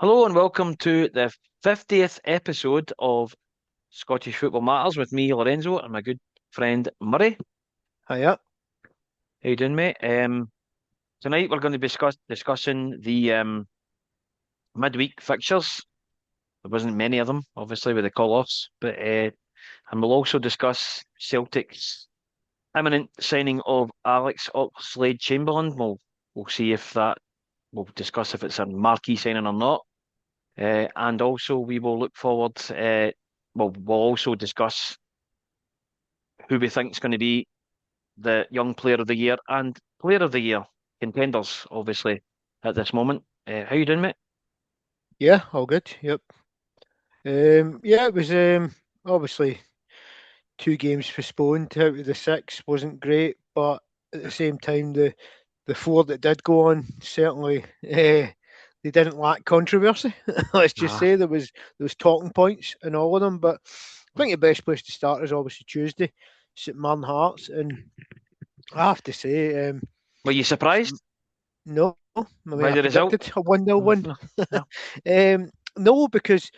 Hello and welcome to the 50th episode of Scottish Football Matters with me, Lorenzo, and my good friend Murray. Hiya. How you doing, mate? Tonight we're going to be discussing the midweek fixtures. There wasn't many of them, obviously, with the call-offs, but and we'll also discuss Celtic's imminent signing of Alex Oxlade Chamberlain. We'll see if that we'll discuss if it's a marquee signing or not. And also we will look forward. We'll also discuss who we think is going to be the young player of the year and player of the year contenders, obviously, at this moment. How you doing, mate? Yeah, all good. Yep. Yeah, it was obviously two games postponed out of the six wasn't great, but at the same time the four that did go on certainly they didn't lack controversy. Let's just Ah, say there was talking points in all of them, but I think the best place to start is obviously Tuesday, St Mirren Hearts, and I have to say, were you surprised no, I mean by I the result? predicted a 1-0 win. No, no. No, because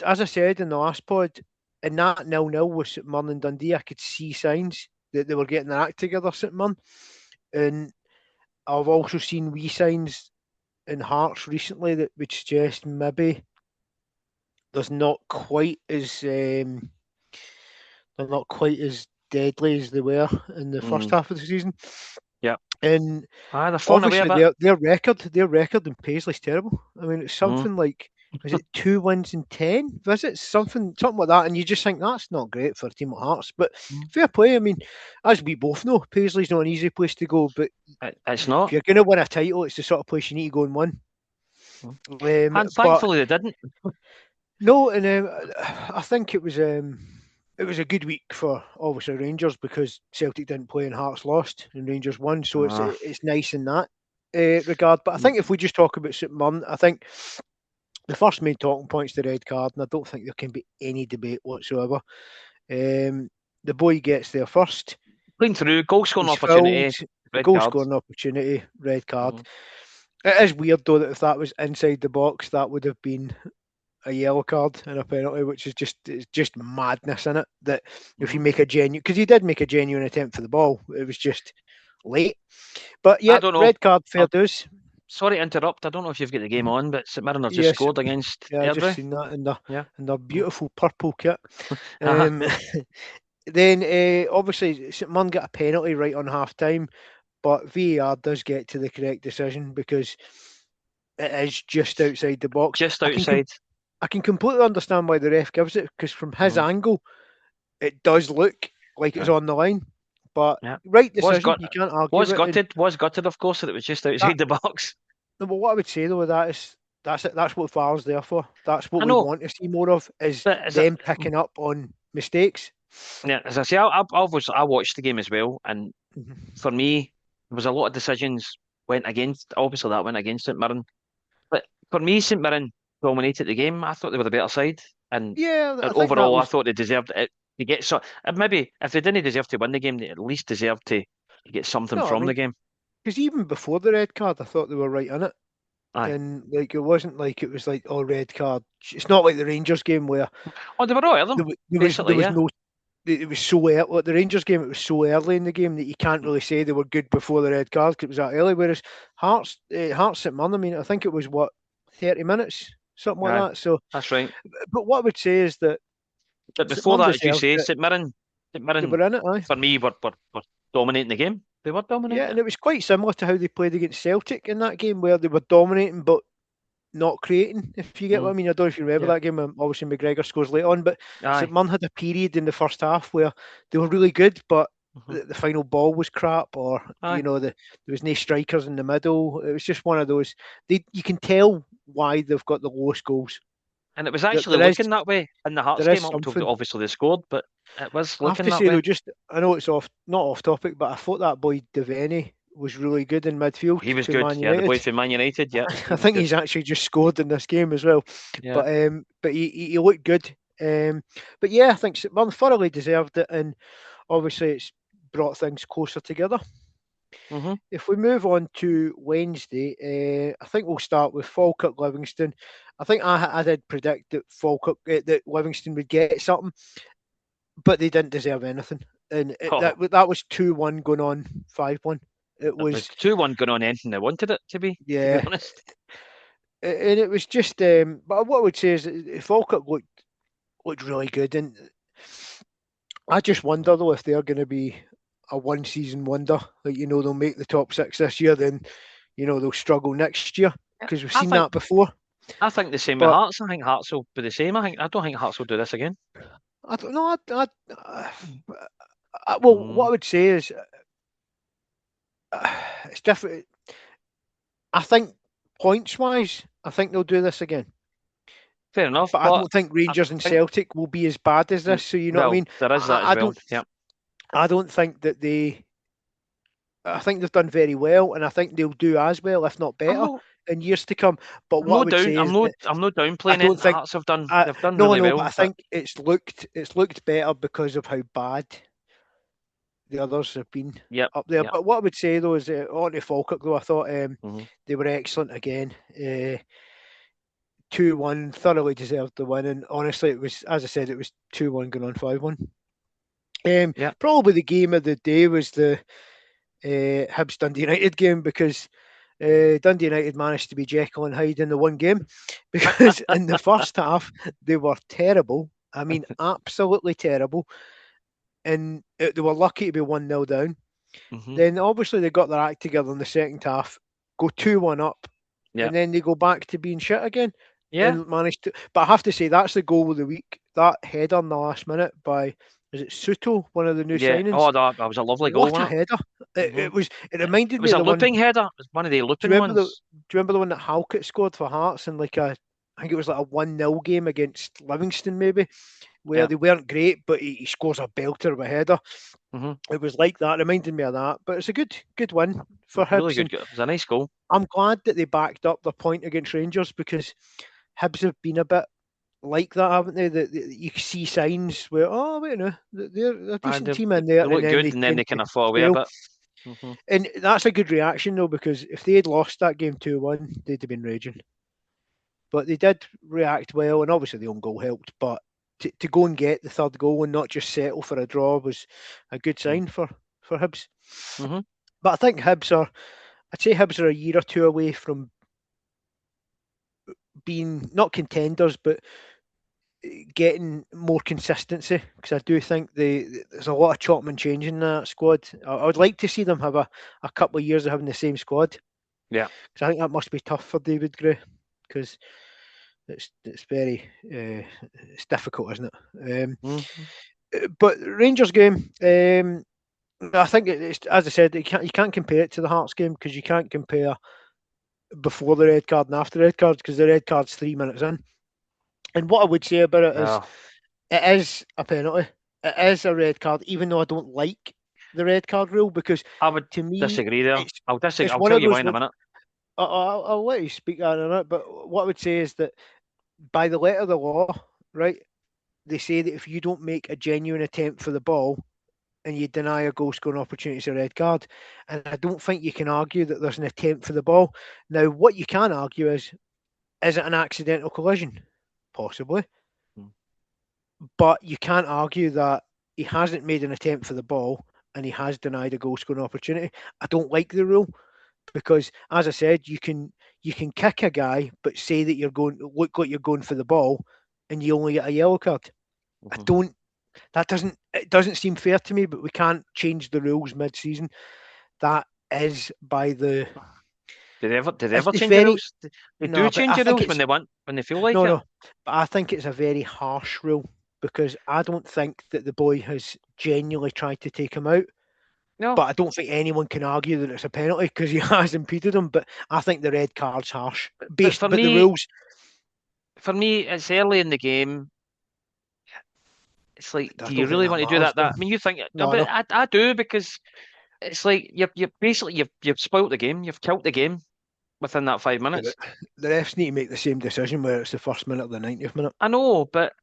as I said in the last pod, in that 0-0 with St Mirren and Dundee, I could see signs that they were getting their act together, St Mirren. And I've also seen wee signs in Hearts recently that would suggest maybe there's not quite as they're not quite as deadly as they were in the first Mm, half of the season. yeah. And They're falling away a obviously bit. their record in Paisley's terrible. I mean, it's Mm. something like, is it 2 wins and 10 visits, something like that, and you just think that's not great for a team like Hearts. But Mm. fair play. I mean, as we both know, Paisley's not an easy place to go, but It's if not. you're going to win a title, it's the sort of place you need to go and win. Mm. And But thankfully they didn't. no, and I think it was a good week for obviously Rangers because Celtic didn't play and Hearts lost and Rangers won, so it's Ah, it's nice in that regard. But I mm, think if we just talk about St Mirren, I think the first main talking point is the red card, and I don't think there can be any debate whatsoever. Um, the boy gets there first. clean through, goal scoring He's fouled, opportunity, red goal card. scoring opportunity, red card. Mm. It is weird though that if that was inside the box, that would have been a yellow card and a penalty, which is just madness in it. That if you Mhm. make a genuine, because he did make a genuine attempt for the ball, it was just late. But I yeah, don't know. red card, fair I, dues. Sorry to interrupt. I don't know if you've got the game on, but St Mirren have just Yes, scored against yeah, I just Airdrie. seen that in the Yeah. in the Mm. beautiful purple kit. Uh-huh. Um, then obviously St Mirren got a penalty right on half time, but VAR does get to the correct decision because it is just outside the box. Just I can outside. I can completely understand why the ref gives it because from his Mm. angle it does look like it's Yeah. on the line. But Yeah. right Was decision, got you can't argue with it. And was gutted, of course, that it was just that, outside the box. no, but what I would say though with that is that's it. That's what VAR's there for. That's what I we know, want to see more of is but as I, them picking up on mistakes. yeah, as I say, I watched the game as well, and Mhm. for me, there was a lot of decisions went against. Obviously, that went against St Mirren, but for me, St Mirren dominated the game. I thought they were the better side, and, Yeah, I think that overall, I was thought they deserved it to get so. Maybe if they didn't deserve to win the game, they at least deserved to get something no. I from the mean, game. because even before the red card, I thought they were right in it. Aye. And like it wasn't like it was like oh red card. It's not like the Rangers game where Oh, they were all of them, there basically. was Yeah. no it was so early. Like the Rangers game, it was so early in the game that you can't really say they were good before the red card because it was that early. Whereas Hearts at Man, I mean, I think it was what 30 minutes, something like Aye. that. So, That's right. but what I would say is that But St before Man that, as you deserved say, it. St They Mirren, were in it, aye. for me, were dominating the game. They were dominating Yeah, it. and it was quite similar to how they played against Celtic in that game, where they were dominating but not creating. If you get what I Mm, mean, I don't know if you remember yeah. that game. Obviously, McGregor scores late on, but St Aye. Mirren had a period in the first half where they were really good, but Hmm. the final ball was crap, or Aye. there was no strikers in the middle. It was just one of those. You can tell why they've got the lowest goals. And it was There, actually there is looking that way in the Hearts there is game up until something. obviously they scored, but it was I have looking to that say way. though, just I know it's not off topic, but I thought that boy Devaney was really good in midfield He was for good. Man Yeah, the boy United. from Man United. Yeah, he I was think good. he's actually just scored in this game as well. Yeah. But he looked good. But yeah, I think St Mirren thoroughly deserved it, and obviously it's brought things closer together. Mm-hmm. If we move on to Wednesday, I think we'll start with Falkirk Livingston. I think I did predict that that Livingston would get something, but they didn't deserve anything, and Oh, that was 2-1 going on 5-1. It it was was 2-1 going on anything they wanted it to be yeah, honest. and it was just. But what I would say is that Falkirk looked really good, and I just wonder though if they're going to be a one season wonder. Like they'll make the top six this year, then they'll struggle next year because we've I seen think that before. I think the same with But Hearts. I think Hearts will be the same. I don't think Hearts will do this again. I don't know. Well, what I would say is it's different. I think points wise, I think they'll do this again. Fair enough, But I but don't think I Rangers and think Celtic will be as bad as this. So you know what I well, mean? there is that as I well. don't. Yeah. I don't think that they. I think they've done very well, and I think they'll do as well, if not I'm better, not in years to come. But I'm what I not would down say is that I'm not I downplaying don't anything that think. Hearts have done. I They've done no, really no, but well, I but think it's looked better because of how bad the others have been yep, up there. yep. But what I would say though is on to Falkirk though, I thought Mm-hmm. they were excellent again. 2-1, thoroughly deserved the win, and honestly, it was, as I said, it was 2-1 going on 5-1. Yep. Probably the game of the day was the Hibs Dundee United game because Dundee United managed to be Jekyll and Hyde in the one game because in the first half they were terrible. I mean, absolutely terrible, and they were lucky to be 1-0 down. Mm-hmm. Then obviously they got their act together in the second half, go 2-1 up, Yep. and then they go back to being shit again Yeah. and managed to. But I have to say, that's the goal of the week. That header in the last minute by, is it Suto, one of the new Yeah. signings? Oh, that was a lovely goal, What a wasn't header! it? It, Mm-hmm. it was. It It reminded me was of a the one. looping header. It was one of the Do you looping remember the? ones. Do you remember the one that Halkett scored for Hearts in like a? I think it was like a 1-0 game against Livingston, maybe, where Yeah. they weren't great, but he scores a belter of a header. Mm-hmm. It was like that, reminded me of that. But it's a good win for Really Hibs, good. and It was a nice goal. I'm glad that they backed up their point against Rangers because Hibs have been a bit like that, haven't they? That you see signs where, oh wait no, they're a And decent team in there, they and look then good, they and then tend they kind to of fall away a fail. bit. Mm-hmm. And that's a good reaction though, because if they had lost that game 2-1, they'd have been raging. But they did react well, and obviously the own goal helped. But to go and get the third goal and not just settle for a draw was a good sign for Hibs. Mm-hmm. But I think I'd say Hibs are a year or two away from being not contenders, but getting more consistency, because I do think there's a lot of chopping and changing in that squad. I would like to see them have a couple of years of having the same squad, Yeah. because I think that must be tough for David Gray, because it's very it's difficult, isn't it? Mm-hmm. But Rangers game, I think it's, as I said, you can't compare it to the Hearts game because you can't compare before the red card and after the red card because the red card's 3 minutes in. And what I would say about it is, Well, it is a penalty. It is a red card, even though I don't like the red card rule because I would to me, disagree there. it's I'll disagree. it's I'll one tell of you why those in a ones. minute. I'll let you speak on it, but what I would say is that by the letter of the law, right, they say that if you don't make a genuine attempt for the ball and you deny a goal scoring opportunity, it's a red card. And I don't think you can argue that there's an attempt for the ball. Now, what you can argue is it an accidental collision? Possibly. Hmm. But you can't argue that he hasn't made an attempt for the ball and he has denied a goal scoring opportunity. I don't like the rule because, as I said, you can kick a guy but say that look like you're going for the ball and you only get a yellow card. I Mm-hmm. don't. It doesn't seem fair to me, but we can't change the rules mid-season. That is by the. Did they ever It's change the very rules? They do no, but change I the think rules when it's when they feel like no, it. no. But I think it's a very harsh rule because I don't think that the boy has genuinely tried to take him out. No, But I don't think anyone can argue that it's a penalty because he has impeded him. But I think the red card's harsh. but for But the me, rules, it's early in the game. It's like, I do you don't think really that want to do matters that? though. I mean, you think, no, No, I but know. I do because it's like you basically you've spoilt the game. You've killed the game within that 5 minutes. The refs need to make the same decision whether it's the first minute or the 90th minute. I know, but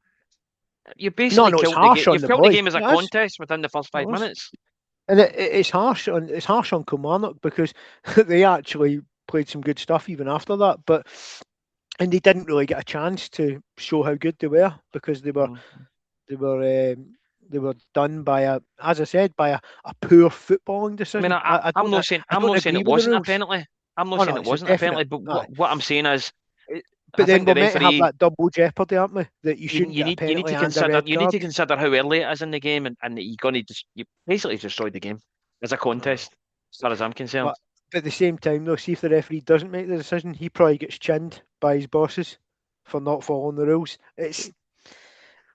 you No, basically no, it's killed the game. harsh on You've the killed the boy. game as a It is. contest within the first It five is. minutes. And it's harsh on Kilmarnock because they actually played some good stuff even after that, and they didn't really get a chance to show how good they were because they were they were done by as I said, by a poor footballing I mean, decision. I don't I I'm don't not saying agree it with the wasn't a rules. penalty. I'm not Oh saying no, it it's a wasn't a definite. penalty, but Aye. what I'm saying is, I But then think the we're meant to have referee, that double jeopardy, aren't we? That you shouldn't get a you need penalty to and a red you need card. to consider how early it is in the game, and you're going to just you basically destroyed the game as a I know. contest, as far as I'm concerned. But at the same time, though, see if the referee doesn't make the decision, he probably gets chinned by his bosses for not following the rules. I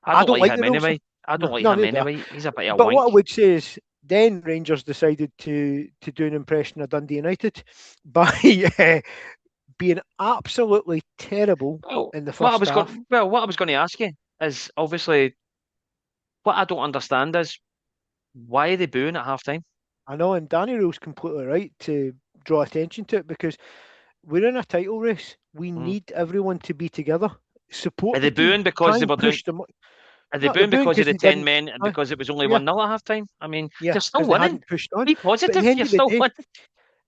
I don't don't like like the him rules. anyway. I don't No, like no, him neither. anyway. He's a bit of a But what I wank. would say is, then Rangers decided to do an impression of Dundee United by being absolutely terrible in the first half. What I was going to ask you is obviously what I don't understand is why are they booing at half time? I know, and Danny Rose completely right to draw attention to it because we're in a title race. We Mm. need everyone to be together, Are support the they team, booing because try they and were doing? push them. Are they No, they're booing booing because of because the they 10 didn't. men and because it was only Yeah, 1-0 at half time? I mean, yeah, you're still because they winning. hadn't pushed on. Be But at positive. the end You're of the still day, winning.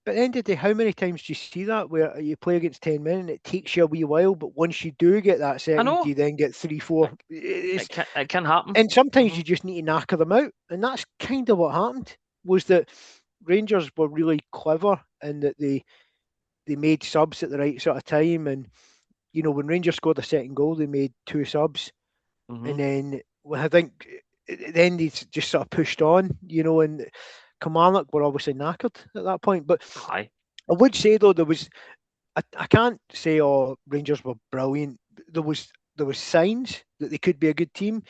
But at the end of the day, how many times do you see that where you play against 10 men and it takes you a wee while, but once you do get that I second, know you then get three, four. it, it can happen. And sometimes Hmm. you just need to knacker them out. And that's kind of what happened, was that Rangers were really clever in that they made subs at the right sort of time. And, when Rangers scored a second goal, they made two subs. Hmm. And then when I think then they just sort of pushed on, and Kilmarnock were obviously knackered at that point. But Aye. I would say though I can't say Rangers were brilliant. There was signs that they could be a good team,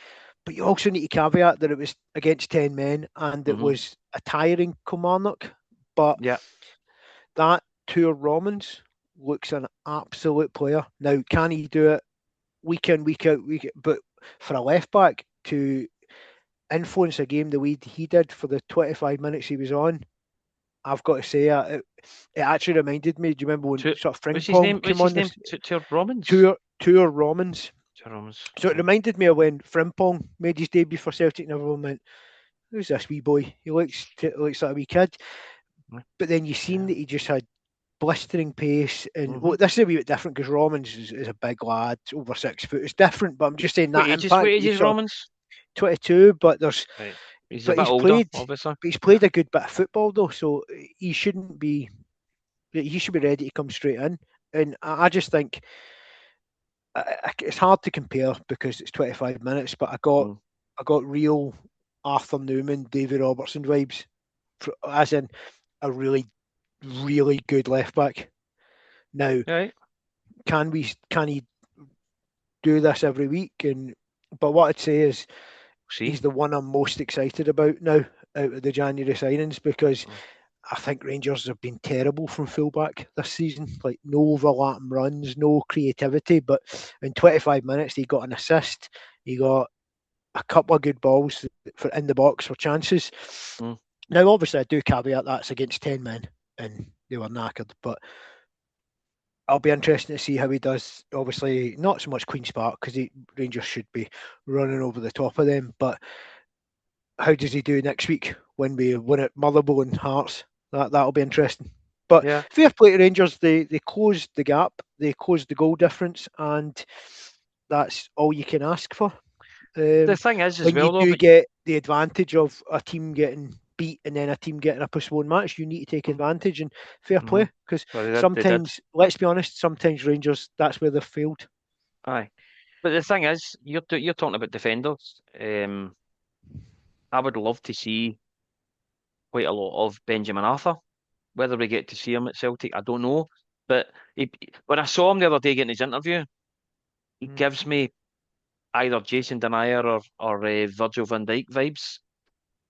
but you also need to caveat that it was against 10 men and it Hmm. was a tiring Kilmarnock. But Yeah. that Tour Romans looks an absolute player. Now, can he do it week in, week out, but for a left back to influence a game the way he did for the 25 minutes he was on, I've got to say it actually reminded me. Do you remember when To, sort of what's his Frimpong name? What's came his on name? this To Robbins. tour Romans? To Robbins. So it reminded me of when Frimpong made his debut for Celtic, and everyone went, "Who's this wee boy? He looks like a wee kid." But then you seen Yeah. that he just had blistering pace, and Hmm. this is a wee bit different because Romans is a big lad, over 6 foot. It's different, but I'm just saying that What impact. age You is sort of Robbins? 22, but there's Right. He's a but bit older, obviously. he's played a good bit of football though, so he shouldn't be he should be ready to come straight in. And I just think it's hard to compare because it's 25 minutes, but Mm. I got real Arthur Newman, David Robertson vibes, as in a really really good left back. Now, Right. can he do this every week? And but what I'd say is See. he's the one I'm most excited about now out of the January signings because Mm. I think Rangers have been terrible from fullback this season. Like no overlapping runs, no creativity. But in 25 minutes, he got an assist. He got a couple of good balls for in the box for chances. Mm. Now, obviously, I do caveat that's against 10 men, and they were knackered. But I'll be interested to see how he does. Obviously, not so much Queen's Park because Rangers should be running over the top of them. But how does he do next week when we win at Motherwell and Hearts? That'll be interesting. But Yeah. fair play to Rangers, they closed the gap, they closed the goal difference, and that's all you can ask for. The thing is, as When you well, though, do but get the advantage of a team getting beat and then a team getting a postponed match, you need to take advantage and fair mm-hmm. play because Well, they did. They did. sometimes, let's be honest, sometimes Rangers that's where they've failed. Aye. But the thing is, you're talking about defenders. I would love to see quite a lot of Benjamin Arthur. Whether we get to see him at Celtic, I don't know. But when I saw him the other day getting his interview, he Mm. gives me either Jason Denayer or Virgil van Dijk vibes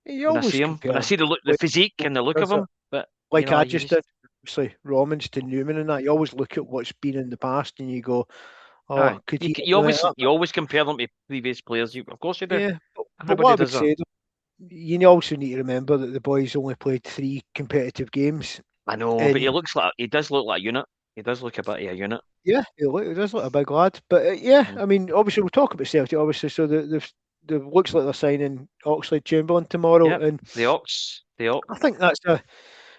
You when I always see him. When I compare see the look, the with, physique and the look of does it? him. But Like I you just just did, obviously Romans to Newman and that. You always look at what's been in the past and you go, "Oh, aye. could he emulate that?" You always compare them to previous players. Of course you do. Yeah, but what Everybody I would does that. say, though, you also need to remember that the boys only played 3 competitive games, I know, but and he does look like a unit. He does look a bit of a unit. yeah, he does look a big lad. But yeah, Mm. I mean, obviously we'll talk about Celtic, obviously. So the looks like they're signing Oxlade Chamberlain tomorrow, Yep, and the Ox. The Ox. I think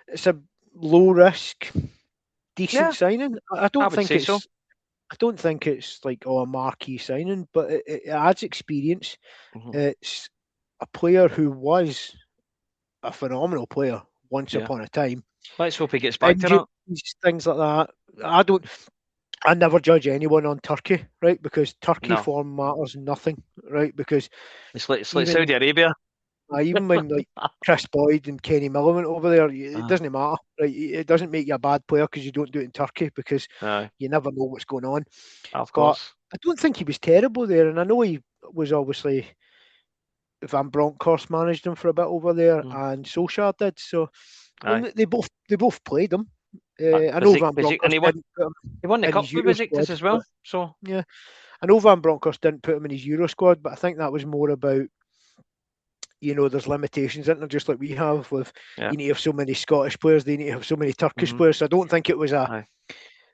it's a low risk, decent Yeah, signing. I would say so. I don't think it's like a marquee signing, but it adds experience. Hmm. It's a player who was a phenomenal player once Yeah. upon a time. Let's hope he gets back to Injuries, that. things like that. I don't. I never judge anyone on Turkey, right? Because Turkey No, form matters nothing, right? Because it's like even Saudi Arabia. even when like Chris Boyd and Kenny Miller went over there, it Ah, doesn't matter, right? It doesn't make you a bad player because you don't do it in Turkey because aye, you never know what's going on. of But course. I don't think he was terrible there, and I know he was obviously Van Bronckhorst managed him for a bit over there, Mm, and Solskjaer did. So I aye. mean, they both played him. I know Because Van and Bronckhorst didn't put him he won the in cup his with Euro Besiktas squad, as well. but So yeah, I know Van Bronckhorst didn't put him in his Euro squad, but I think that was more about there's limitations in there, just like we have with yeah. you need to have so many Scottish players, they need to have so many Turkish Hmm. players. So I don't think it was Aye.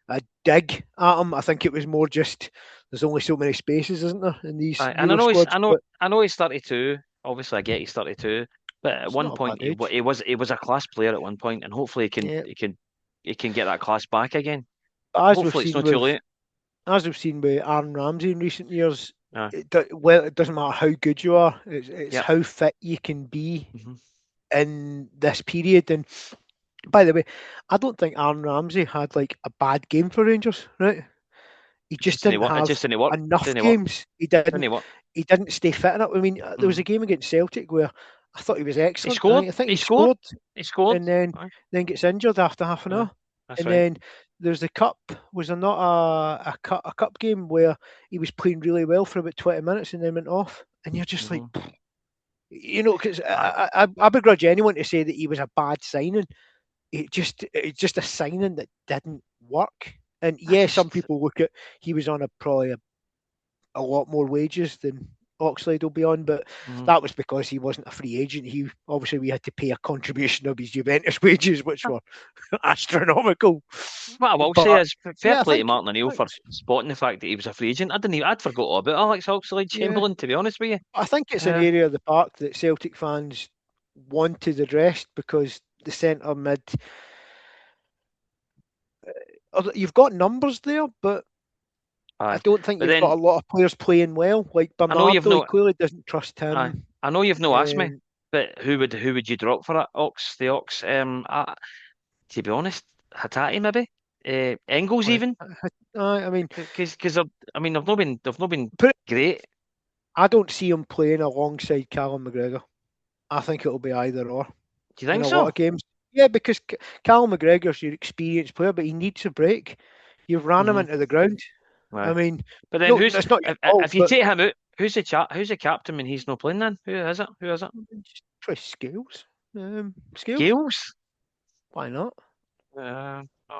a dig at him. I think it was more just there's only so many spaces, isn't there, in these Aye. And I Euro know he's squads? But I know he's 32. Obviously, I get he's 32. But at it's one not a point, bad age. he was a class player at one point, and hopefully Yeah. he can get that class back again. But Hopefully, it's not too late. as we've seen with Aaron Ramsey in recent years, Aye. it doesn't matter how good you are; it's Yep. how fit you can be Hmm. in this period. And by the way, I don't think Aaron Ramsey had like a bad game for Rangers, right? He just didn't It have just didn't work. enough Didn't work. games. Didn't work. He didn't stay fit enough. I mean, there was Mm. a game against Celtic where I thought he was He excellent. scored. I think He he scored. scored He scored. and then Aye. gets injured after half an Aye. hour. That's And right. then there's the cup. Was there not a cup game where he was playing really well for about 20 minutes and then went off? And you're just like, Hmm. because Aye. I begrudge anyone to say that he was a bad signing. It's just a signing that didn't work. And I yeah, some just. people look at he was on probably a lot more wages than Oxlade will be on, but Mhm. that was because he wasn't a free agent. He obviously we had to pay a contribution of his Juventus wages, which were astronomical. What I will say But is fair yeah, play to Martin O'Neill for it's spotting the fact that he was a free agent. I'd forgot all about Alex Oxlade yeah, Chamberlain, to be honest with you. I think it's an Uh, area of the park that Celtic fans wanted addressed because the centre mid, you've got numbers there, but I aye. don't think But you've got then a lot of players playing well. Like I know you've Bernardo, he no clearly doesn't trust aye. him. I know you've no asked me, Um, but who would you drop for that the Ox? To be honest, Hatati maybe, Engels I, even, I mean, because I mean they've not been put great. I don't see him playing alongside Callum McGregor. I think it'll be either or Do you in think a lot so? of games. Yeah, because Callum McGregor's your experienced player, but he needs a break. You've ran him Hmm. into the ground. I Right. mean, But then no, who's that's not your fault, if you but take him out, who's the captain when he's not playing then? Who is it? Who is it? just try Scales. Scales. Gales? Why not?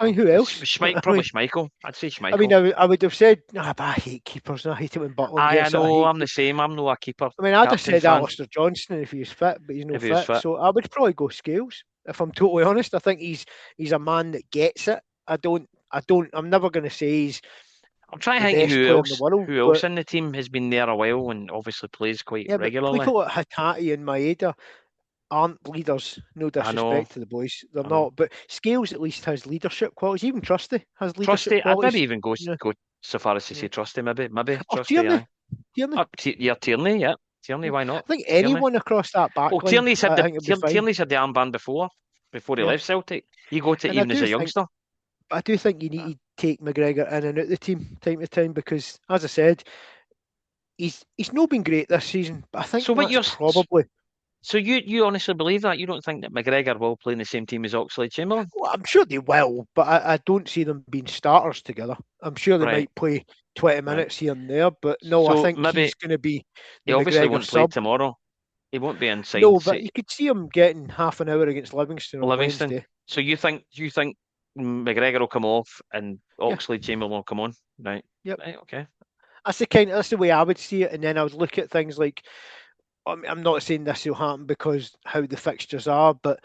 I Oh, mean, who else? Probably Schmeichel. I'd say I mean, Schmeichel. I would have said, nah, but I hate keepers. And I hate it when Butler I gets it. I know, hate I'm the keepers. same. I'm not a keeper I mean, I'd have captain said fan Alistair Johnston if he was fit, but he's no if he was fit. fit. So I would probably go Scales. If I'm totally honest, I think he's a man that gets it. I'm never going to say he's I'm trying to the think of best player in the world, who else but in the team has been there a while and obviously plays quite yeah, but regularly. people like Hatati and Maeda aren't leaders. No I know, disrespect to the boys, they're I know. not. But Scales at least has leadership qualities. Even Trusty has leadership Trusty, I'd maybe qualities. even Yeah, go so far as to yeah. say Trusty, maybe Or Trusty, Tierney, aye. Tierney. Oh, yeah, Tierney, yeah. Tierney, Yeah. why not? I think Tierney. anyone across that back Well, line, I think it'll be fine. Tierney's had the armband before he Yeah, left Celtic. He got it and even as a youngster. I do think you need to take McGregor in and out the team time to time because, as I said, he's not been great this season. But I think So what that's you're probably. so you honestly believe that? You don't think that McGregor will play in the same team as Oxlade Chamberlain? Well, I'm sure they will, but I don't see them being starters together. I'm sure they Right, might play 20 right. minutes here and there, but no, I So think maybe he's going to be he the obviously McGregor won't play sub. tomorrow. He won't be inside, No, but say, you could see him getting half an hour against Livingston on Livingston. Wednesday. So you think McGregor will come off and Yeah, Oxlade Chamberlain will come on? Right. yep. Right, okay. That's the way I would see it. And then I would look at things like I'm not saying this will happen because how the fixtures are, but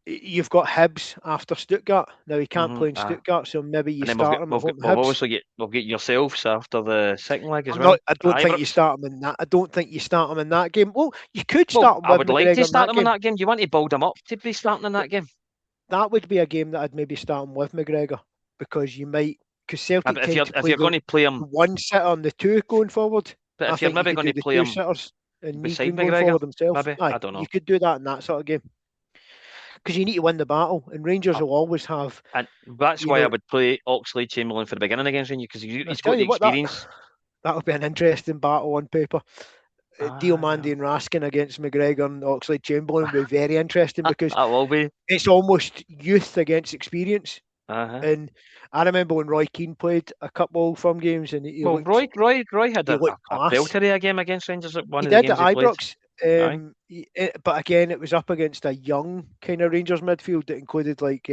you've got Hibs after Stuttgart. Now he can't play in Ah. Stuttgart, so maybe you And then we've got start him at we've got home to we've Hibs. obviously got yourselves after the second leg as I'm not. well. I don't think you Ibrox. start him in that. I don't think you start him in that game. Well, you could Well, start him I with would like to McGregor in start that them in game. that game. Do you want to build them up to be starting in that game? That would be a game that I'd maybe start him with McGregor, because you might, because Celtic But if tend you're to if play you're the going to play them, one sitter and the two going forward. but I if you're think you maybe could going do to the play two them sitters and beside Negron going McGregor, forward himself. maybe Aye, I don't you know. could do that in that sort of game, because you need to win the battle, and Rangers Uh, will always have, And that's you why I know. would play Oxlade Chamberlain for the beginning against Rangers because I he's tell got the you what, that experience. that'll be an interesting battle on paper. Diomande Yeah. and Raskin against McGregor and Oxlade Chamberlain will be very interesting, because That will be. it's almost youth against experience. Uh-huh. And I remember when Roy Keane played a couple of firm games, and Well, Roy had he looked a class. belter of a game against Rangers at one He of the did at games he played. Ibrox, Aye. but again, it was up against a young kind of Rangers midfield that included like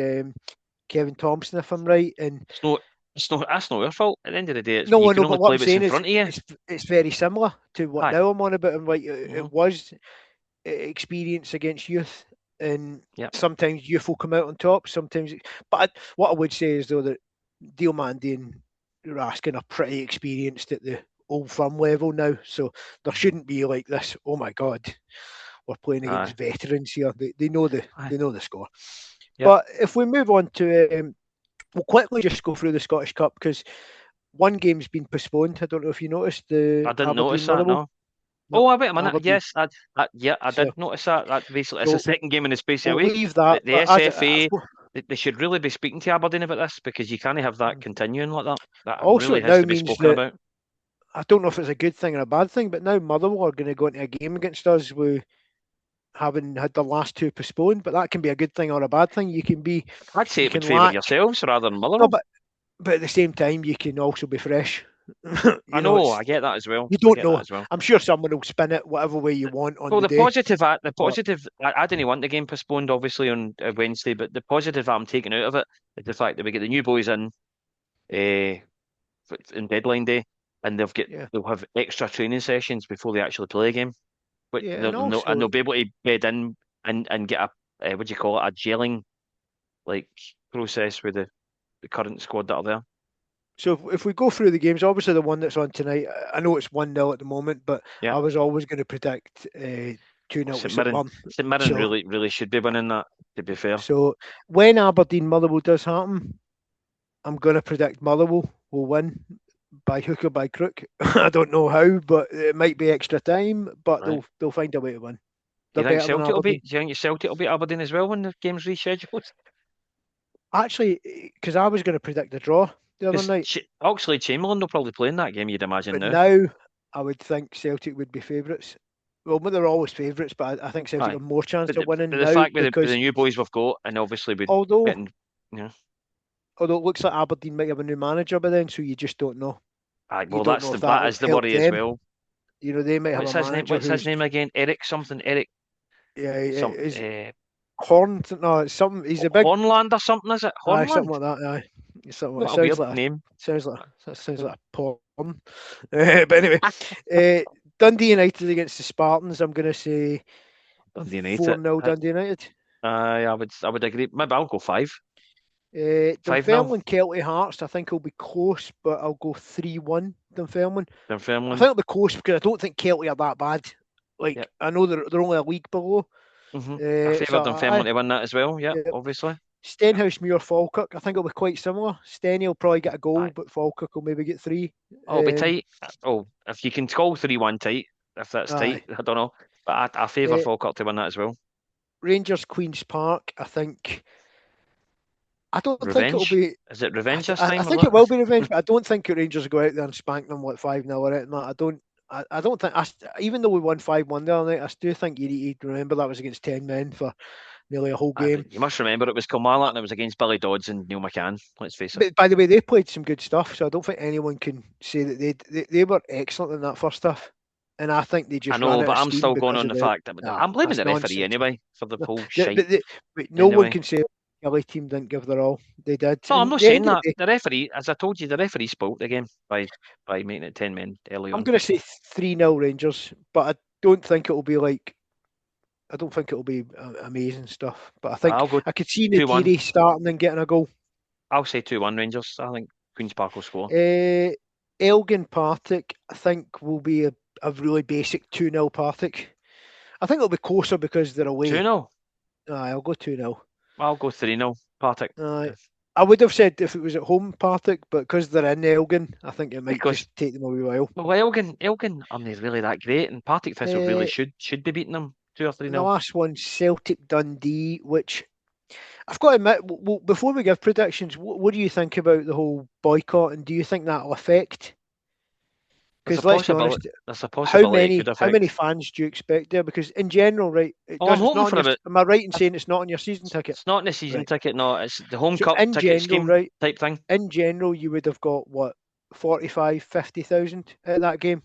Kevin Thompson, if I'm right. And It's not that's not your fault. At the end of the day, it's no, you I can know, only but what play I'm what's in saying is front of you. it's very similar to what Aye. now I'm on about. And like Mm-hmm. it was experience against youth, and Yeah. sometimes youth will come out on top. Sometimes, but what I would say is though that Diomande and Raskin are pretty experienced at the old firm level now, so there shouldn't be like this. Oh my God, we're playing Aye. against veterans here. They know Aye. they know the score. Yep. But if we move on to, we'll quickly just go through the Scottish Cup, because one game's been postponed. I don't know if you noticed, I the didn't notice Aberdeen that. Motherwell. No. No, Oh, wait a minute. Aberdeen. Yes, yeah, I did So notice that. That basically it's the so second game in the space of a we'll week. leave that. The But as SFA, they should really be speaking to Aberdeen about this because you can't have that continuing like that. That also, really it has now to be means spoken that, about. I don't know if it's a good thing or a bad thing, but now Motherwell are going to go into a game against us with having had the last two postponed. But that can be a good thing or a bad thing. I'd say You it would can favour lack, yourselves rather than no, Motherwell. but at the same time, you can also be fresh. I You know, know, it's, I get that as well. you I don't get that know. as well. I'm sure someone will spin it whatever way you want on Well, the day. the But positive, I didn't want the game postponed, obviously, on Wednesday, but the positive I'm taking out of it is the fact that we get the new boys in in deadline day, and yeah, they'll have extra training sessions before they actually play a game. But yeah, and and also, they'll be able to bed in and get a what do you call it, a gelling like process with the current squad that are there. so if we go through the games, obviously the one that's on tonight, I know it's 1-0 at the moment, but Yeah, I was always going to predict 2-0 to St Mirren. St Mirren So really should be winning that. To be fair, so when Aberdeen Motherwell does happen, I'm going to predict Motherwell will win by hook or by crook. I don't know how, but it might be extra time, but right? they'll find a way to win. Do They're you think better than Celtic will be? Aberdeen. Do you think Celtic will beat Aberdeen as well when the game's rescheduled? Actually, because I was going to predict a draw the other Because night, Oxlade Chamberlain will probably play in that game. You'd imagine but now. now I would think Celtic would be favourites. Well, they're always favourites, but I think Celtic Aye, have more chance of winning but the now, fact with the because new boys we've got, and obviously with although getting, you know, although it looks like Aberdeen might have a new manager by then, so you just don't know. aye, You well don't know if that that will is the help worry as them. well. You know, they might have a What's his name? manager What's his who's, name again? Eric something. Eric yeah, some is Horn. No, it's something. He's a big, Hornland or something. Is it something Hornland? like that. Something like, What a weird name. sounds like a porn. But anyway, uh, Dundee United against the Spartans. I'm going to say Dundee United. 4-0 Dundee United. I would agree. Maybe I'll go 5-0. Dunfermline Kelty Hearts, I think will be close, but I'll go 3-1 Dunfermline. I think Dunfermline. it'll be close because I don't think Kelty are that bad. Like, Yep. I know they're only a league below. I So favour Dunfermline to win that as well. Yeah, yeah. obviously. Stenhouse Muir Falkirk, I think it'll be quite similar. Stenny will probably get a goal, Aye. but Falkirk will maybe get three. Oh, it'll be tight. Oh, if you can call 3-1 tight, if that's tight, Aye. I don't know. But I favour Uh, Falkirk to win that as well. Rangers Queen's Park, I think. I don't think it'll Revenge? be. Is it revenge this I time or think it what? will be revenge, but I don't think the Rangers will go out there and spank them like 5-0 or anything like that. I don't think. Even though we won 5-1 the other night, I still think you need to remember that was against 10 men for nearly a whole game. But you must remember it was Kilmarnock and it was against Billy Dodds and Neil McCann. Let's face it. But by the way, they played some good stuff, so I don't think anyone can say that they were excellent in that first half. And I think they I just ran know, out but of I'm steam still going because on of the the. fact that Nah, I'm blaming that's the referee nonsense. anyway for the No, whole shite. but no one Anyway, can say the Kelly team didn't give their all. They did. no, I'm And not at the saying end of that. the day, The referee, as I told you, the referee spoke the game by making it 10 men early I'm on. going to say 3-0 Rangers, but I don't think it will be like I don't think it'll be amazing stuff. But I think I'll go I could see 2-1. Natiri starting and getting a goal. I'll say 2-1 Rangers. I think Queen's Park will score. Elgin Partick, I think, will be a really basic 2-0 Partick. I think it'll be closer because they're away. 2-0. I'll go 2-0. I'll go 3-0 Partick. I would have said if it was at home Partick, but because they're in Elgin, I think it might Because- just take them a wee while. Well, Elgin aren't they really that great, and Partick Thistle really should be beating them 2 or 3-0. And the last one, Celtic Dundee, which I've got to admit, well, before we give predictions, what do you think about the whole boycott, and do you think that'll affect? Because let's be honest, there's a possibility it could how affect. many fans do you expect there? Because in general, right, I'm hoping for about. Am I right in saying it's not on your season ticket? It's not in the season Right. ticket, no. It's the home So cup in ticket general, scheme right, type thing. in general, you would have got what 45, 50,000 at that game.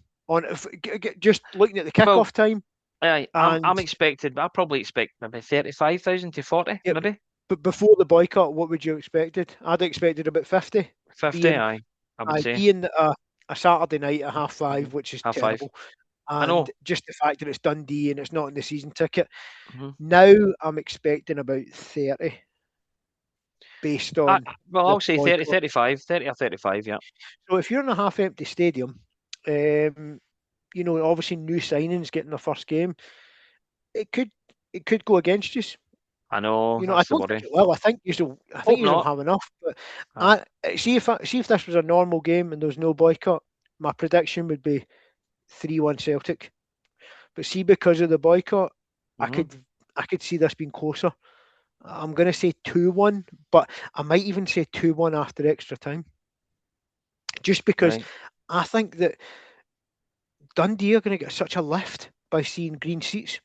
Just looking at the kickoff time. I'm expected. I probably expect maybe 35,000 to 40, maybe. But before the boycott, what would you have expected? I'd expected about 50. 50, I would say. Being a Saturday night at 5:30, which is terrible. And I know. just the fact that it's Dundee and it's not in the season ticket. Mm-hmm. Now I'm expecting about 30 based on. I'll say 30, 35, 30 or 35, yeah. So if you're in a half-empty stadium, obviously new signings getting their first game, it could go against you. I know. I don't think it will. I think you'll have enough. But see if this was a normal game and there was no boycott, my prediction would be 3-1 Celtic. But see, because of the boycott, I could see this being closer. I'm going to say 2-1, but I might even say 2-1 after extra time. Just because I think that Dundee are going to get such a lift by seeing green seats.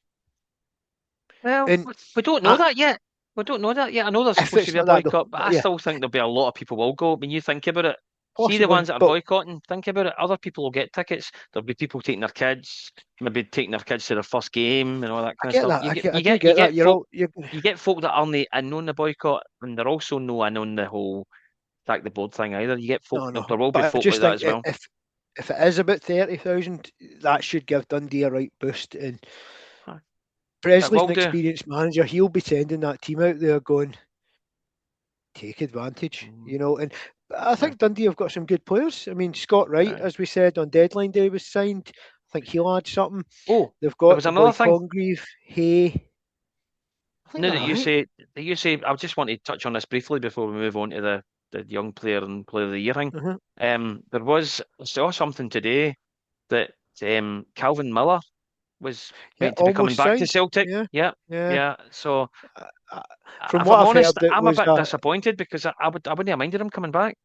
Well, we don't know that yet. We don't know that yet. I know there's supposed to be a boycott, but I still think there'll be a lot of people will go. When you think about it, see the ones that are boycotting, think about it. Other people will get tickets. There'll be people taking their kids, maybe taking their kids to their first game and all that kind of stuff. You get folk that aren't in on the boycott, and they're also no in on the whole sack the board thing either. You get folk. There will be folk like that as well. If it is about 30,000, that should give Dundee a right boost. And Presley's an experienced manager. He'll be sending that team out there going, take advantage, And I think Dundee have got some good players. I mean, Scott Wright, as we said, on deadline day was signed. I think he'll add something. Oh, they've got another thing. Congreve, Hay. No, that you say. I just want to touch on this briefly before we move on to the young player and player of the year thing. I saw something today that Calvin Miller was meant to be coming back to Celtic. Yeah. So, from what I've heard, I'm a bit disappointed because I wouldn't have minded him coming back.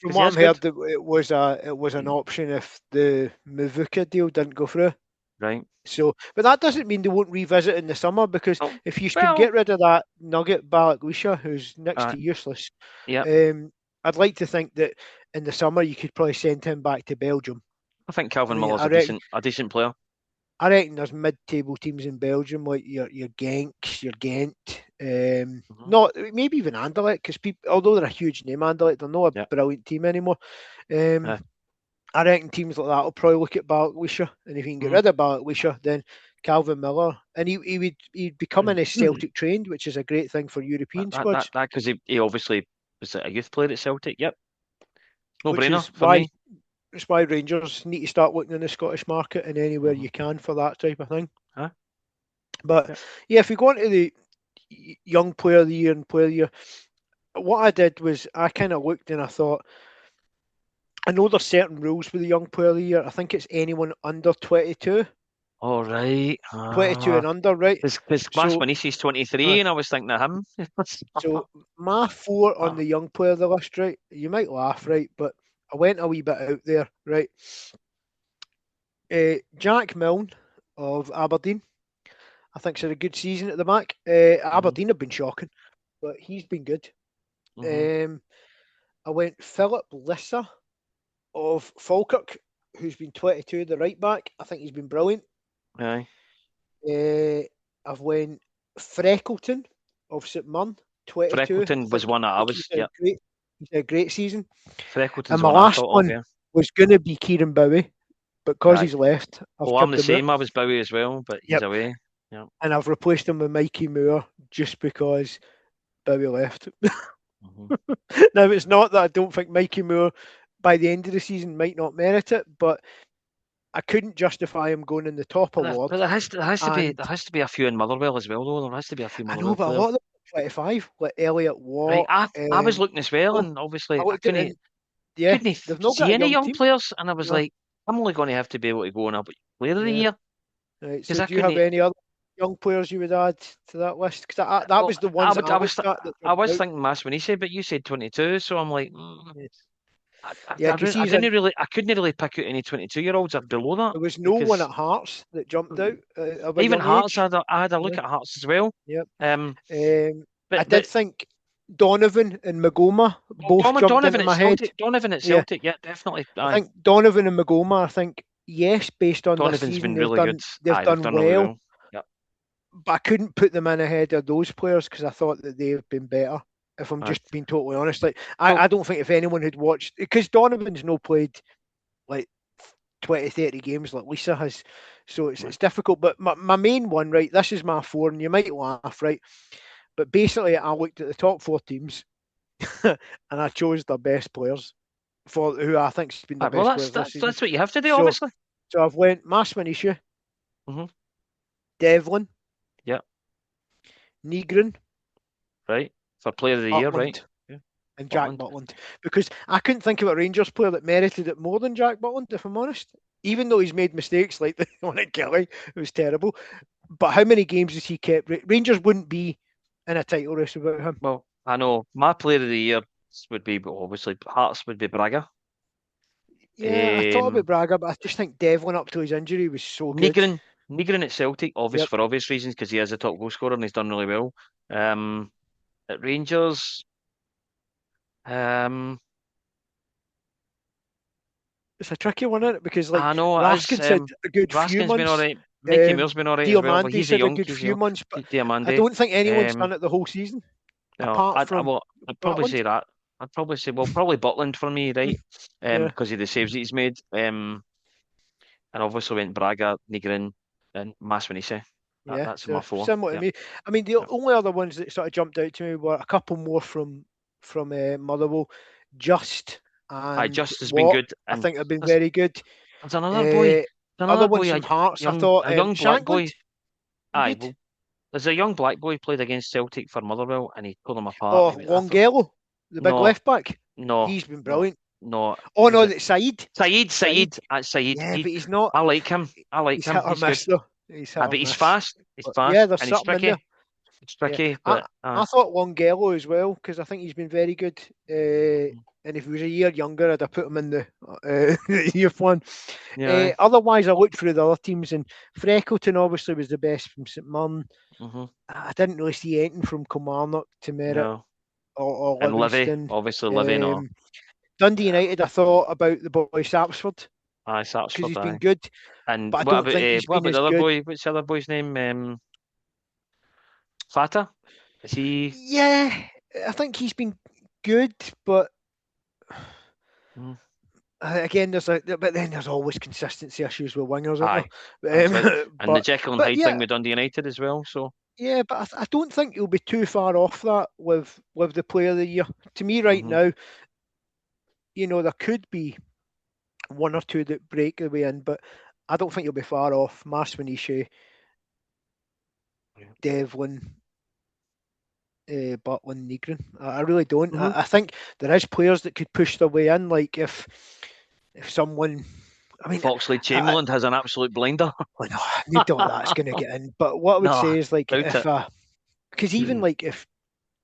From what I've heard, it was an option if the Midweek deal didn't go through. Right. So, but that doesn't mean they won't revisit in the summer because if you can get rid of that nugget Balakwisha, who's next to useless, I'd like to think that in the summer you could probably send him back to Belgium. I think Calvin Miller's a decent player. I reckon there's mid-table teams in Belgium like your Genks, your Ghent, not maybe even Anderlecht, because people, although they're a huge name, Anderlecht, they're not a brilliant team anymore. I reckon teams like that will probably look at Balakwisha, and if you can get rid of Balakwisha, then Calvin Miller, and he'd become in his Celtic trained, which is a great thing for European squads. That because he obviously was a youth player at Celtic. Yep, no brainer for me. That's why Rangers need to start looking in the Scottish market and anywhere you can for that type of thing. But if we go on to the young player of the year and player of the year, what I did was I kind of looked and I thought, I know there's certain rules with the young player of the year. I think it's anyone under 22. All right. 22 and under, right? Because Masmanisi's 23 and I was thinking of him. So my 4 on the young player of the list, right? You might laugh, right? But I went a wee bit out there, right? Jack Milne of Aberdeen. I think he's had a good season at the back. Aberdeen have been shocking, but he's been good. I went Philip Lissa of Falkirk, who's been 22, the right back. I think he's been brilliant. Aye. I've went Freckleton of St Mirren, 22. Freckleton was one that I was. He's had a great season. Freckleton's and my last one was going to be Kieran Bowie, but because he's left. I'm the same. I was Bowie as well, but he's away. Yeah. And I've replaced him with Mikey Moore just because Bowie left. Mm-hmm. Now, it's not that I don't think Mikey Moore by the end of the season might not merit it, but I couldn't justify him going in the top award. But And there has to be a few in Motherwell as well, though. There has to be a few I know, Motherwell but a players. lot of them are 25, like Elliot Right. Watt. I was looking as well, Oh, and I obviously looked at it, and yeah, they've not got see a any young young team. players, and I was No, like, I'm only going to have to be able to go on a player of the yeah. year Right. because So, I do you have couldn't. any other young players you would add to that list? Because that Well, was the ones that I looked at that I jumped was out. thinking Masmanise, but you said 22, so I'm like, Yeah, yeah, because he's in. I couldn't really pick out any 22-year-olds or below that There was no one because at Hearts that jumped out of a even young Hearts, age. I had a look Yeah, at Hearts as well. yeah. Um, I but did think Donovan and Magoma both jumped into my head. Donovan at Yeah, Celtic, yeah, definitely. I Aye, think Donovan and Magoma. I think yes, based on this Donovan's season, been really good. they've Aye, they've done done really well. well. Yeah, But I couldn't put them in ahead of those players because I thought that they've been better. If I'm aye. just being totally honest, like Well, I don't think if anyone had watched, because Donovan's no played like 20, 30 games like Lisa has, so it's difficult. But my main one, right? This is my four, and you might laugh, right? But basically, I looked at the top four teams and I chose their best players for who I think's been the aye, well, best players this season. that's what you have to do, So obviously. so I've went Masmanisha, Hmm. Devlin, Yeah, Negrin, right. For Player of the Year, right? Butland, Yeah, and Jack Butland. Butland, because I couldn't think of a Rangers player that merited it more than Jack Butland, if I'm honest. Even though he's made mistakes like the one at Kelly, it was terrible. But how many games has he kept? Rangers wouldn't be in a title race without him. Well, I know my Player of the Year would be obviously Hearts would be Braga. Yeah, I thought Um, about Braga, but I just think Devlin up to his injury was so good. Nigrin at Celtic, Yep. for obvious reasons because he is a top goal scorer and he's done really well. At Rangers, um, It's a tricky one, isn't it? Because like I know it is. Raskin said a good few Raskin's been all months. right. Mikey Um, Moore's been all right as well, but Diomande he's a said a young. good He's a few young. months, but I Diamande. don't think anyone's done Um, it the whole season no, apart from I'd probably Butland. say that. I'd probably say probably Butland for me, right? Yeah, Because of the saves that he's made. And obviously went Braga, Nigrin, and Masmanise. yeah. That's my So four. similar to Yeah. me. I mean, the Yeah. only other ones that sort of jumped out to me were a couple more from Motherwell, Just I and just has been Watt. good, I and think have been there's very good. there's another boy, Uh, other ones a from Hearts, I thought young black Shankland, boy. been Aye, good. well, there's a young black boy played against Celtic for Motherwell, and he pulled them apart. Oh, I thought, Longello, the big no, left back. no, He's been no, brilliant. no. Oh Was no, it that's Saeed. Saeed. Saeed. Yeah, but he's not. I like him. I like He's hit him. or He's good. miss though. He's hit or But he's miss. fast. He's But yeah, fast, there's and he's something in there. tricky. It's Yeah, tricky, I but I thought Longello as well because I think he's been very good. And if he was a year younger, I'd have put him in the the youth one. yeah. Otherwise, I looked through the other teams, and Freckleton obviously was the best from St Mirren. Hmm. I didn't really see anything from Kilmarnock to merit No, or and Livy, Livingston. obviously Livy, no. Um, Dundee United, I thought about the boy Sapsford Aye, because Sarsford, he's been aye. good, And but I don't think he's what been about as the other good. boy? What's the other boy's name? Fata? Is he? Yeah, I think he's been good, but Mm, again, but then there's always consistency issues with wingers, isn't aye, there? that's it. And the But Jekyll and but Hyde thing yeah, with Dundee United as well. So, yeah, but I don't think he'll be too far off that with the player of the year. To me, right hmm. now, there could be one or two that break the way in, but I don't think he'll be far off. Maswinishi, Devlin, Butland, Negrin. I really don't. Hmm. I think there is players that could push their way in. Like if someone, I mean, If Oxlade I, Chamberlain has an absolute blinder, I know I doubt that's going to get in. But what I would no, say is like doubt it. because even like if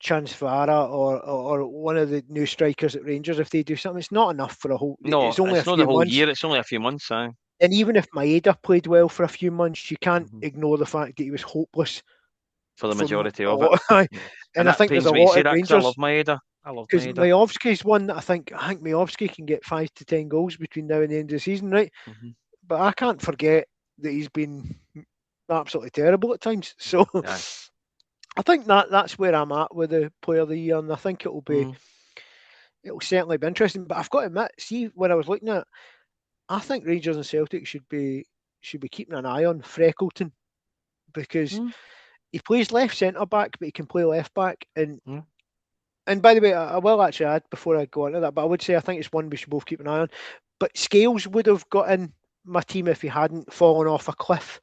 Transfara or one of the new strikers at Rangers, if they do something, it's not enough for a whole. No, It's only a it's not the few whole months. year. It's only a few months. Aye. And even if Maeda played well for a few months, you can't Hmm. ignore the fact that he was hopeless For the from majority a of it. lot. Yeah. And And I that think there's pains a me to lot say at that because I love Rangers Maeda. I love because Maeda. Majovski's one that I think Majovski can get 5 to 10 goals between now and the end of the season, right? Hmm. But I can't forget that he's been absolutely terrible at times. So Aye. I think that's where I'm at with the player of the year, and I think Mm. it'll certainly be interesting. But I've got to admit, see when I was looking at, I think Rangers and Celtic should be keeping an eye on Freckleton because he plays left centre back, but he can play left back. Mm. And by the way, I will actually add before I go on to that, but I would say I think it's one we should both keep an eye on. But Scales would have got in my team if he hadn't fallen off a cliff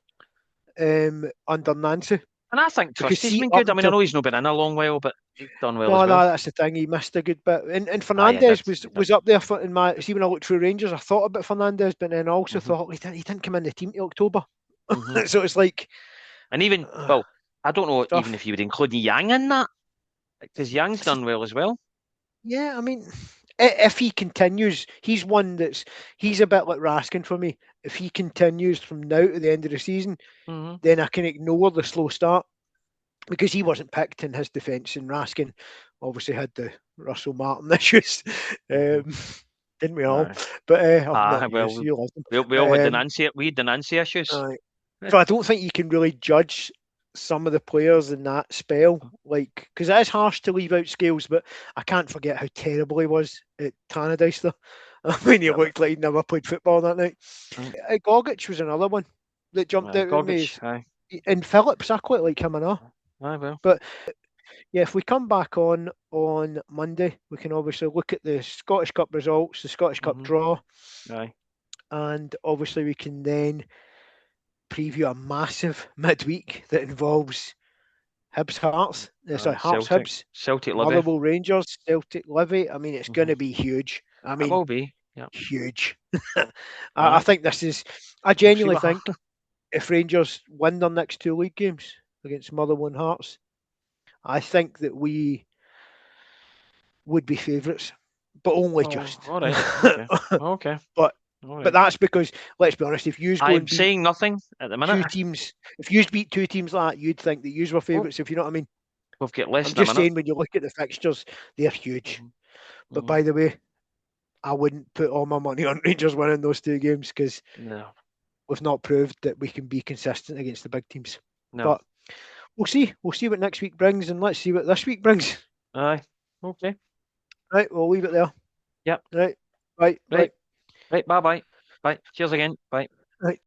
under Nancy. And I think Because Trusty's been good. I mean, I know he's not been in a long while, but he's done well as well. No, that's the thing. He missed a good bit. And Fernandez was up there in my. See, when I looked through Rangers, I thought about Fernandez, but then I also thought he didn't come in the team till October. So it's like. And even, well, I don't know even if you would include Yang in that, because Yang's done well as well. Yeah, I mean, if he continues, he's a bit like Raskin for me. If he continues from now to the end of the season, then I can ignore the slow start. Because he wasn't picked in his defence, and Raskin obviously had the Russell Martin issues, didn't we all? But we all had the Nancy issues. So I don't think you can really judge some of the players in that spell, like, because it is harsh to leave out Scales, but I can't forget how terrible he was at Tannadice. I mean, he looked like he'd never played football that night. Gogic was another one that jumped out at me. And Phillips, I quite like him enough. But yeah, if we come back on Monday, we can obviously look at the Scottish Cup results, the Scottish Cup draw. And obviously we can then preview a massive midweek that involves Hibs Hearts. Hearts Hibs. Celtic Livy. Motherwell Rangers, Celtic Livy. I mean, it's going to be huge. I mean, it will be. Yeah. Huge. I think this is, I genuinely think if Rangers win their next 2 league games against Motherwell and Hearts, I think that we would be favourites, but only just. All right. Okay. But that's because, let's be honest, if you go I'm saying nothing at the minute. If you beat 2 teams like that, you'd think that you were favourites. If you know what I mean. We've got less. I'm just saying, when you look at the fixtures, they're huge. But by the way, I wouldn't put all my money on Rangers winning those 2 games because we've not proved that we can be consistent against the big teams. No. But we'll see. We'll see what next week brings, and let's see what this week brings. Aye. Okay. Right, we'll leave it there. Yep. Right. Bye. Right. Bye-bye. Bye. Cheers again. Bye. Right.